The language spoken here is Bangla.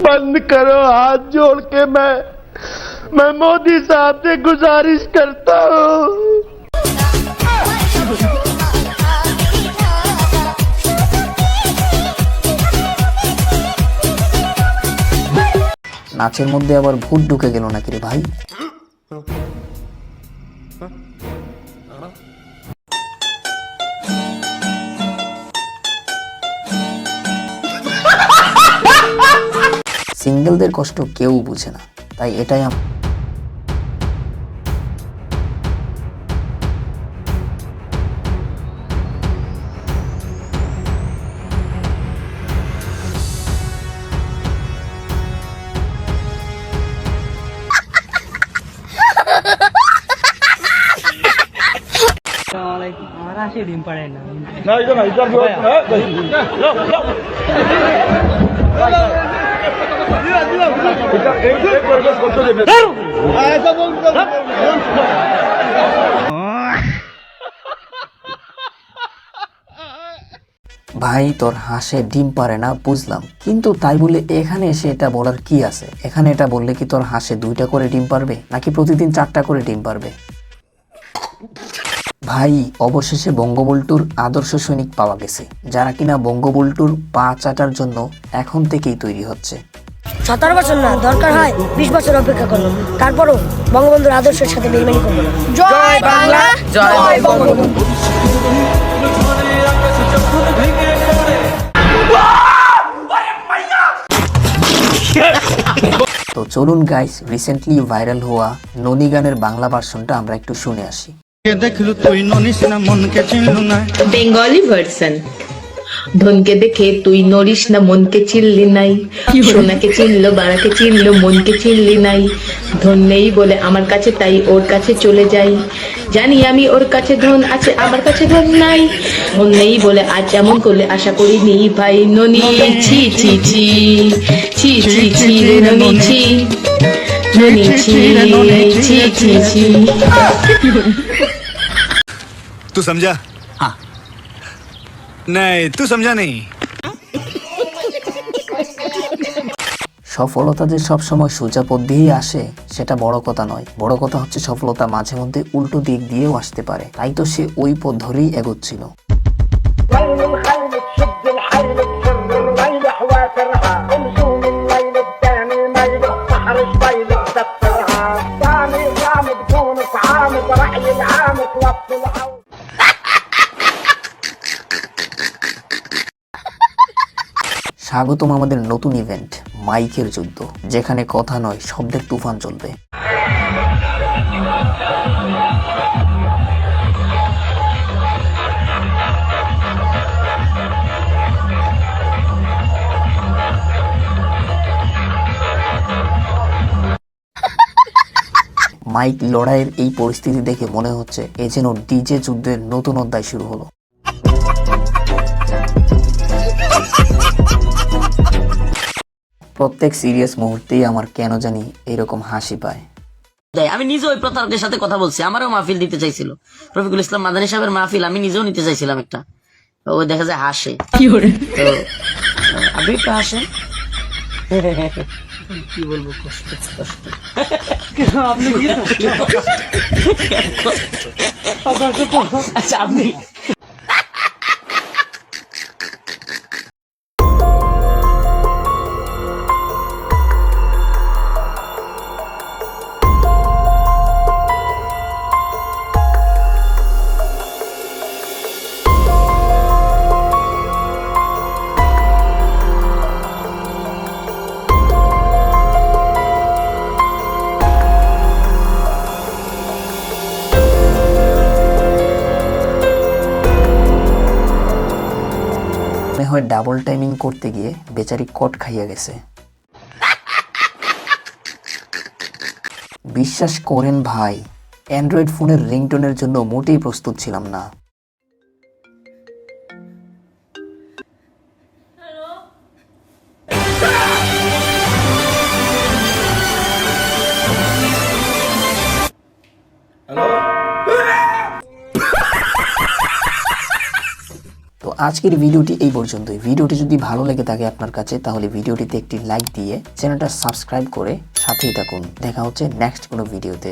बंद करो, हाथ जोड़ के मैं मोदी साहब से गुजारिश करता हूँ। নাচের মধ্যে আবার ভূত ঢুকে গেল নাকি রে ভাই? সিঙ্গেলদের কষ্ট কেউ বুঝে না, তাই এটাই ডিম পারে না। ভাই তোর হাঁসে ডিম পারে না বুঝলাম, কিন্তু তাই বলে এখানে এসে এটা বলার কি আছে? এখানে এটা বললে কি তোর হাঁসে 2টা করে ডিম পারবে নাকি প্রতিদিন 4টা করে ডিম পারবে? ভাই অবশেষে বঙ্গবল্টুর আদর্শ সৈনিক পাওয়া গেছে, যারা কিনা বঙ্গবল্টুর পা চাটার জন্য এখন থেকেই তৈরি হচ্ছে। 17 বছর না, দরকার হয় 20 বছর অপেক্ষা করলাম, তারপরও বঙ্গবন্ধুর আদর্শের সাথে বেইমানি করবো না। জয় বাংলা, জয় বঙ্গবন্ধু। তো চলুন গাইস, রিসেন্টলি ভাইরাল হওয়া ননি গানের বাংলা ভার্সনটা আমরা একটু শুনে আসি। Bengali version. ধনকে দেখে তুই নড়িস না, মনকে চিনলি নাই। সোনাকে চিনলো, বাড়াকে চিনলো, মনকে চিনলি নাই। ধন নেই বলে আমার কাছে, তাই ওর কাছে চলে যাই। জানি আমি ওর কাছে ধন আছে, আমার কাছে ধন নাই। ধন নেই বলে আজ এমন করলে আশা করিনি ভাই ননি। ছি ছি ছি ছি ছি ছি ননি ছি ননি ছি ছি ছি ছি। तू समझा? हाँ। नहीं तू समझा नहीं। সফলতা যে সব সময় সোজা পথ দিয়েই আসে সেটা বড় কথা নয়, বড় কথা হচ্ছে সফলতা মাঝে মধ্যে উল্টো দিক দিয়েও আসতে পারে। তাই তো সে ওই পথ ধরেই এগোচ্ছিল। স্বাগতম আমাদের নতুন ইভেন্ট মাইকের যুদ্ধ, যেখানে কথা নয় শব্দের তুফান চলবে। মাইক লড়াইয়ের এই পরিস্থিতি দেখে মনে হচ্ছে এ যেন ডিজে যুদ্ধের নতুন অধ্যায় শুরু হলো। প্রত্যেক সিরিয়াস মুহূর্তেই আমার কেন জানি এরকম হাসি পায়। আমি নিজে ওই প্রতারকের সাথে কথা বলছি, আমারও মাহফিল দিতে চাইছিল রফিকুল ইসলাম মাদানী সাহেবের মাহফিল, আমি নিজেও নিতে চাইছিলাম একটা। ওই দেখা যায় হাসে, তো আপনি একটু হাসেন। কি বলবো, কষ্ট কষ্ট। আচ্ছা আপনি হয় ডাবল টাইমিং করতে গিয়ে বেচারি কট খাইয়া গেছে। বিশ্বাস করেন ভাই, অ্যান্ড্রয়েড ফোনের রিংটোনের জন্য মোটেই প্রস্তুত ছিলাম না। তো তো আজকের ভিডিওটি এই পর্যন্তই। ভিডিওটি যদি ভালো লেগে থাকে আপনার কাছে তাহলে ভিডিওটিতে একটি লাইক দিয়ে চ্যানেলটা সাবস্ক্রাইব করে সাথেই থাকুন। দেখা হচ্ছে নেক্সট কোনো ভিডিওতে।